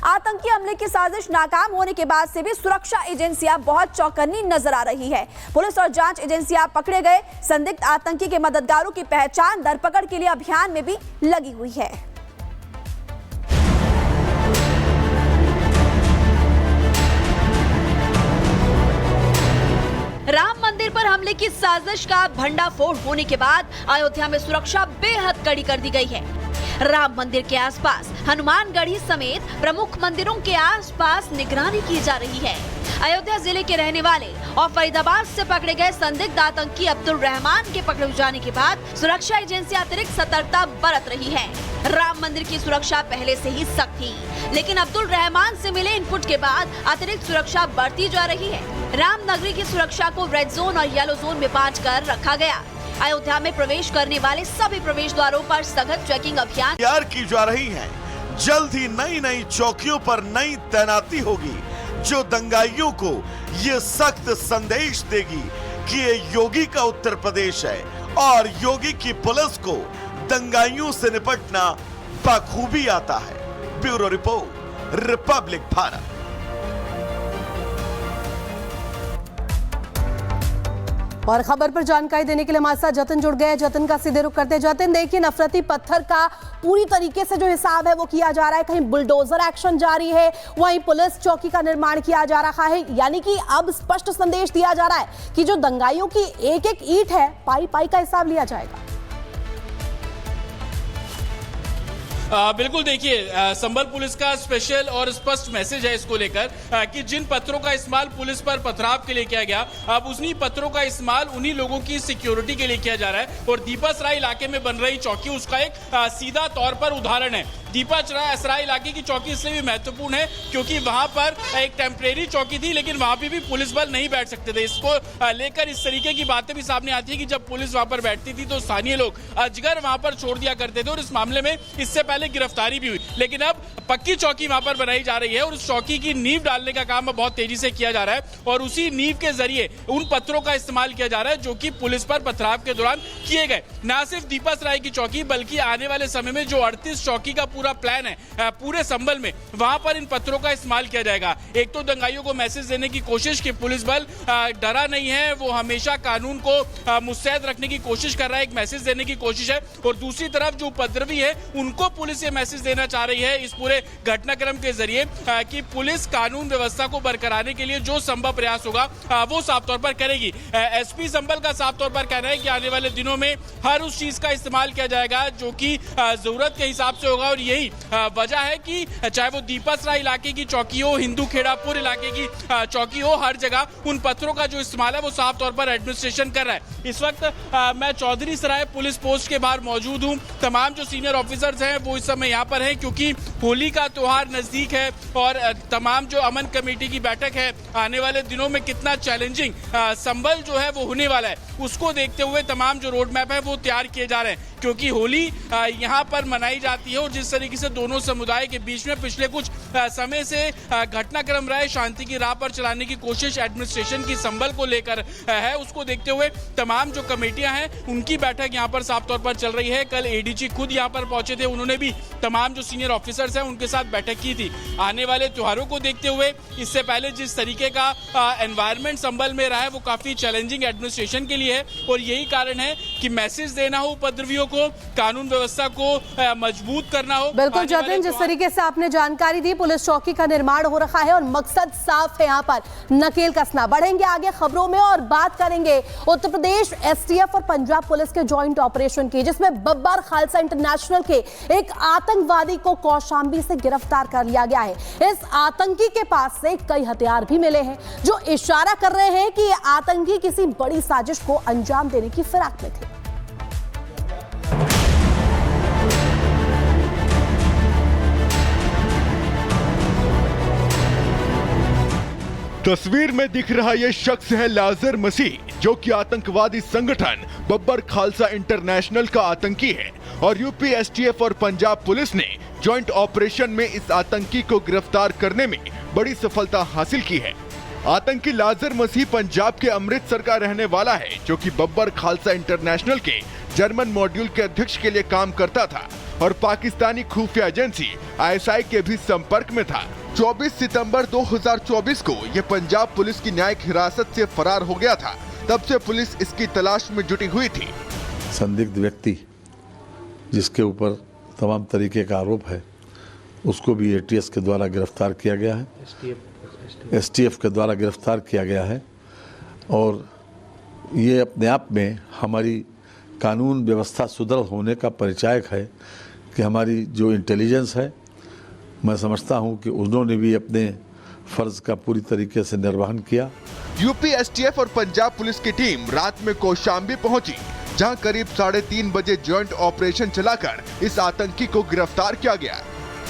आतंकी हमले की साजिश नाकाम होने के बाद से भी सुरक्षा एजेंसियां बहुत चौकन्नी नजर आ रही है। पुलिस और जांच एजेंसियां पकड़े गए संदिग्ध आतंकी के मददगारों की पहचान, धरपकड़ के लिए अभियान में भी लगी हुई है। राम मंदिर पर हमले की साजिश का भंडाफोड़ होने के बाद अयोध्या में सुरक्षा बेहद कड़ी कर दी गई है। राम मंदिर के आसपास हनुमानगढ़ी समेत प्रमुख मंदिरों के आसपास निगरानी की जा रही है। अयोध्या जिले के रहने वाले और फरीदाबाद से पकड़े गए संदिग्ध आतंकी अब्दुल रहमान के पकड़े जाने के बाद सुरक्षा एजेंसी अतिरिक्त सतर्कता बरत रही है। राम मंदिर की सुरक्षा पहले से ही सख्त थी, लेकिन अब्दुल रहमान से मिले इनपुट के बाद अतिरिक्त सुरक्षा बढ़ती जा रही है। राम नगरी की सुरक्षा को रेड जोन और येलो जोन में बांट कर रखा गया। अयोध्या में प्रवेश करने वाले सभी प्रवेश द्वारों पर सघन चेकिंग अभियान तैयार की जा रही है। जल्द ही नई नई चौकियों पर नई तैनाती होगी, जो दंगाइयों को ये सख्त संदेश देगी कि ये योगी का उत्तर प्रदेश है और योगी की पुलिस को दंगाइयों से निपटना बखूबी आता है। Bureau report, Republic Bharat. और खबर पर जानकारी देने के लिए हमारे साथ जतिन जुड़ गए। जतिन का सीधे रुख करते। जतिन, देखिए नफरती पत्थर का पूरी तरीके से जो हिसाब है वो किया जा रहा है, कहीं बुलडोजर एक्शन जारी है, वहीं पुलिस चौकी का निर्माण किया जा रहा है। यानी कि अब स्पष्ट संदेश दिया जा रहा है कि जो दंगाइयों की एक एक ईंट है, पाई पाई का हिसाब लिया जाएगा। बिल्कुल, देखिए संभल पुलिस का स्पेशल और स्पष्ट मैसेज है इसको लेकर कि जिन पत्थरों का इस्तेमाल पुलिस पर पथराव के लिए किया गया, अब उन्हीं पत्थरों का इस्तेमाल उन्हीं लोगों की सिक्योरिटी के लिए किया जा रहा है। और दीपासराय इलाके में बन रही चौकी उसका एक सीधा तौर पर उदाहरण है। दीपासराय इलाके की चौकी इसलिए भी महत्वपूर्ण है क्योंकि वहां पर एक टेम्परेरी चौकी थी, लेकिन वहां पे भी पुलिस बल नहीं बैठ सकते थे। इसको लेकर इस तरीके की बातें भी सामने आती है कि जब पुलिस वहां पर बैठती थी तो स्थानीय लोग अजगर वहां पर छोड़ दिया करते थे और इस मामले में इससे पहले गिरफ्तारी भी हुई। लेकिन अब पक्की चौकी वहां पर बनाई जा रही है और उस चौकी की नींव डालने का काम बहुत तेजी से किया जा रहा है और उसी नींव के जरिए उन पत्थरों का इस्तेमाल किया जा रहा है जो कि पुलिस पर पथराव के दौरान किए गए। न सिर्फ दीपासराय की चौकी बल्कि आने वाले समय में जो 38 चौकी का पूरा प्लान है पूरे संभल में, वहां पर इन पत्थरों का इस्तेमाल किया जाएगा। एक तो दंगाइयों को मैसेज देने की कोशिश कि पुलिस बल डरा नहीं है, वो हमेशा कानून को मुस्तैद रखने की कोशिश कर रहा है, एक मैसेज देने की कोशिश है। और दूसरी तरफ जो उपद्रवी है उनको पुलिस ये मैसेज देना चाह रही है इस पूरे घटनाक्रम के जरिए कि पुलिस कानून व्यवस्था को बरकरारने के लिए जो संभव प्रयास होगा वो साफ तौर पर करेगी। एसपी संभल का साफ तौर पर कहना है कि आने वाले दिनों में हर उस चीज का इस्तेमाल किया जाएगा जो कि जरूरत के हिसाब से होगा और यही वजह है कि चाहे वो दीपासराय इलाके की चौकी हो, हिंदू खेड़ापुर इलाके की चौकी हो, हर जगह उन पत्थरों का जो इस्तेमाल है वो साफ तौर पर एडमिनिस्ट्रेशन कर रहा है। इस वक्त मैं चौधरी सराय पुलिस पोस्ट के बाहर मौजूद हूं। तमाम जो सीनियर ऑफिसर्स हैं वो इस समय यहाँ पर हैं क्योंकि होली का त्योहार नजदीक है और तमाम जो अमन कमेटी की बैठक है आने वाले दिनों में कितना चैलेंजिंग संभल जो है वो होने वाला है, उसको देखते हुए तमाम जो रोड मैप है वो तैयार किए जा रहे हैं क्योंकि होली यहाँ पर मनाई जाती है और जिस तरीके से दोनों समुदाय के बीच में पिछले कुछ समय से घटनाक्रम रहे, शांति की राह पर चलाने की कोशिश एडमिनिस्ट्रेशन की संभल को लेकर है, उसको देखते हुए तमाम जो कमेटियां हैं उनकी बैठक यहाँ पर साफ तौर पर चल रही है। कल एडीजी खुद यहाँ पर पहुंचे थे, उन्होंने भी तमाम जो सीनियर ऑफिसर्स हैं उनके साथ बैठक की थी। आने वाले त्योहारों को देखते हुए इससे पहले जिस तरीके का एनवायरमेंट संभल में रहा है वो काफी चैलेंजिंग एडमिनिस्ट्रेशन के लिए है और यही कारण है कि मैसेज देना हो उपद्रवियों को, कानून व्यवस्था को मजबूत करना हो। बिल्कुल जतिन, जिस तरीके से आपने जानकारी दी, पुलिस चौकी का निर्माण हो रहा है और मकसद साफ है, यहाँ पर नकेल कसना। बढ़ेंगे आगे खबरों में और बात करेंगे उत्तर प्रदेश एसटीएफ और पंजाब पुलिस के जॉइंट ऑपरेशन की, जिसमें बब्बर खालसा इंटरनेशनल के एक आतंकवादी को कौशांबी से गिरफ्तार कर लिया गया है। इस आतंकी के पास से कई हथियार भी मिले हैं जो इशारा कर रहे हैं कि ये आतंकी किसी बड़ी साजिश को अंजाम देने की फिराक में थे। तस्वीर में दिख रहा यह शख्स है लाजर मसीह, जो कि आतंकवादी संगठन बब्बर खालसा इंटरनेशनल का आतंकी है और यूपी एसटीएफ और पंजाब पुलिस ने जॉइंट ऑपरेशन में इस आतंकी को गिरफ्तार करने में बड़ी सफलता हासिल की है। आतंकी लाजर मसीह पंजाब के अमृतसर का रहने वाला है, जो कि बब्बर खालसा इंटरनेशनल के जर्मन मॉड्यूल के अध्यक्ष के लिए काम करता था और पाकिस्तानी खुफिया एजेंसी ISI के भी संपर्क में था। 24 सितंबर 2024 को ये पंजाब पुलिस की न्यायिक हिरासत से फरार हो गया था। तब से पुलिस इसकी तलाश में जुटी हुई थी। संदिग्ध व्यक्ति जिसके ऊपर तमाम तरीके का आरोप है, उसको भी ATS के द्वारा गिरफ्तार किया गया है, STF के द्वारा गिरफ्तार किया गया है। और ये अपने आप में हमारी कानून व्यवस्था सुदृढ़ होने का परिचायक है कि हमारी जो इंटेलिजेंस है, मैं समझता हूँ कि उन्होंने भी अपने फर्ज का पूरी तरीके से निर्वहन किया। यूपी STF और पंजाब पुलिस की टीम रात में कौशाम्बी पहुंची, जहां करीब 3:30 बजे ज्वाइंट ऑपरेशन चलाकर इस आतंकी को गिरफ्तार किया गया,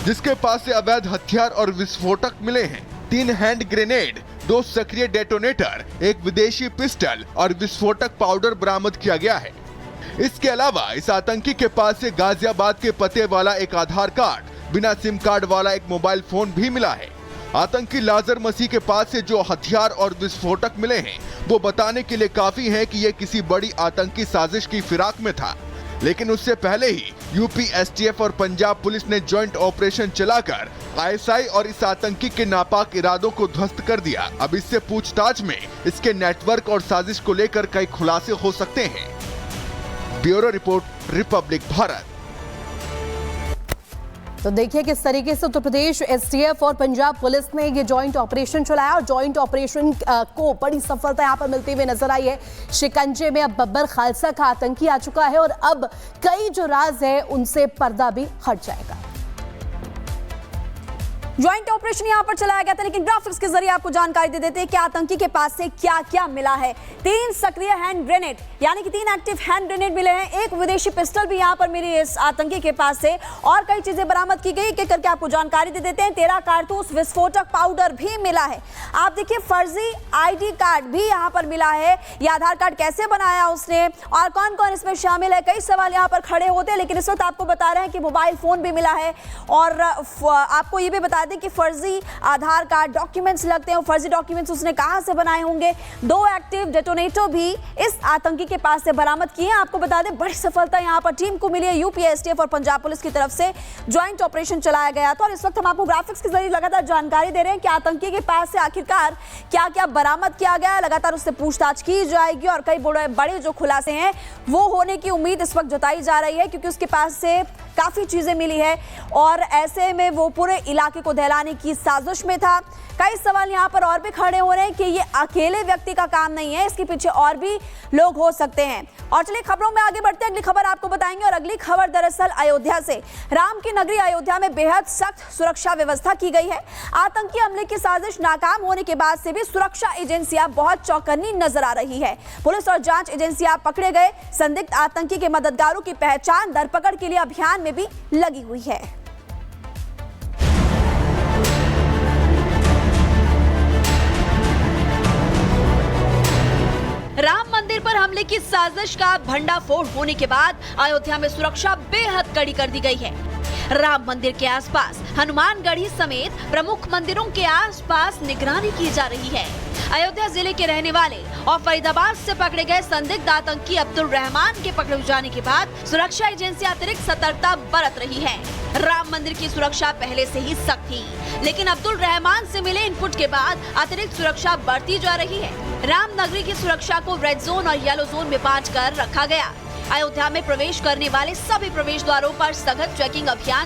जिसके पास से अवैध हथियार और विस्फोटक मिले हैं। 3 हैंड ग्रेनेड, 2 सक्रिय डेटोनेटर, 1 विदेशी पिस्टल और विस्फोटक पाउडर बरामद किया गया है। इसके अलावा इस आतंकी के पास से गाजियाबाद के पते वाला एक आधार कार्ड, बिना सिम कार्ड वाला एक मोबाइल फोन भी मिला है। आतंकी लाजर मसीह के पास से जो हथियार और विस्फोटक मिले हैं, वो बताने के लिए काफी है कि ये किसी बड़ी आतंकी साजिश की फिराक में था। लेकिन उससे पहले ही यूपी STF और पंजाब पुलिस ने ज्वाइंट ऑपरेशन चलाकर ISI और इस आतंकी के नापाक इरादों को ध्वस्त कर दिया। अब इससे पूछताछ में इसके नेटवर्क और साजिश को लेकर कई खुलासे हो सकते हैं। Bureau report, Republic Bharat. तो देखिए किस तरीके से उत्तर प्रदेश STF और पंजाब पुलिस ने ये जॉइंट ऑपरेशन चलाया और जॉइंट ऑपरेशन को बड़ी सफलता यहां पर मिलती हुई नजर आई है। शिकंजे में अब बब्बर खालसा का आतंकी आ चुका है और अब कई जो राज है उनसे पर्दा भी हट जाएगा। ज्वाइंट ऑपरेशन यहां पर चलाया गया था, लेकिन ग्राफिक्स के जरिए आपको जानकारी दे देते हैं कि आतंकी के पास से क्या क्या मिला है। 3 सक्रिय हैंड ग्रेनेड, यानी कि 3 एक्टिव हैंड ग्रेनेड मिले हैं। 1 विदेशी पिस्टल भी यहां पर मिली इस आतंकी के पास से, और कई चीजें बरामद की गई कि करके आपको जानकारी दे देते हैं। 13 कारतूस, विस्फोटक पाउडर भी मिला है। आप देखिए फर्जी ID कार्ड भी यहाँ पर मिला है। ये आधार कार्ड कैसे बनाया उसने और कौन कौन इसमें शामिल है, कई सवाल यहाँ पर खड़े होते हैं। लेकिन इस वक्त आपको बता रहे हैं कि मोबाइल फोन भी मिला है और आपको ये भी बता दें कि फर्जी आधार कार्ड डॉक्यूमेंट्स लगते हैं, फर्जी डॉक्यूमेंट्स उसने कहां से बनाए होंगे। 2 एक्टिव डेटोनेटर भी इस आतंकी के पास से बरामद किए हैं। आपको बता दें बड़ी सफलता यहां पर टीम को मिली है। यूपी STF और पंजाब पुलिस की तरफ से ज्वाइंट ऑपरेशन चलाया गया था और इस वक्त हम आपको ग्राफिक्स के जरिए लगातार जानकारी दे रहे हैं कि आतंकी के पास से आखिरकार क्या क्या बरामद किया गया है। लगातार उससे पूछताछ की जाएगी और कई बड़े जो खुलासे हैं वो होने की उम्मीद इस वक्त जताई जा रही है, क्योंकि उसके पास से काफी चीजें मिली है और ऐसे में वो पूरे इलाके को दहलाने की साजिश में था। कई सवाल यहाँ पर और भी खड़े हो रहे हैं कि ये अकेले व्यक्ति का काम नहीं है, इसके पीछे और भी लोग हो सकते हैं। और चलिए खबरों में आगे बढ़ते हैं, अगली खबर आपको बताएंगे। और अगली खबर दरअसल अयोध्या से। राम की नगरी अयोध्या में बेहद सख्त सुरक्षा व्यवस्था की गई है। आतंकी हमले की साजिश नाकाम होने के बाद से भी सुरक्षा एजेंसियां बहुत चौकन्नी नजर आ रही है। पुलिस और जांच एजेंसियां पकड़े गए संदिग्ध आतंकी के मददगारों की पहचान, धरपकड़ के लिए अभियान में भी लगी हुई है। राम मंदिर पर हमले की साजिश का भंडाफोड़ होने के बाद अयोध्या में सुरक्षा बेहद कड़ी कर दी गई है। राम मंदिर के आसपास, हनुमानगढ़ी समेत प्रमुख मंदिरों के आसपास निगरानी की जा रही है। अयोध्या जिले के रहने वाले और फरीदाबाद से पकड़े गए संदिग्ध आतंकी अब्दुल रहमान के पकड़े जाने के बाद सुरक्षा एजेंसी अतिरिक्त सतर्कता बरत रही है। राम मंदिर की सुरक्षा पहले से ही सख्त थी, लेकिन अब्दुल रहमान से मिले इनपुट के बाद अतिरिक्त सुरक्षा बढ़ती जा रही है। राम नगरी की सुरक्षा को रेड जोन और येलो जोन में बांट कर रखा गया। अयोध्या में प्रवेश करने वाले सभी प्रवेश द्वारों पर सघन चेकिंग अभियान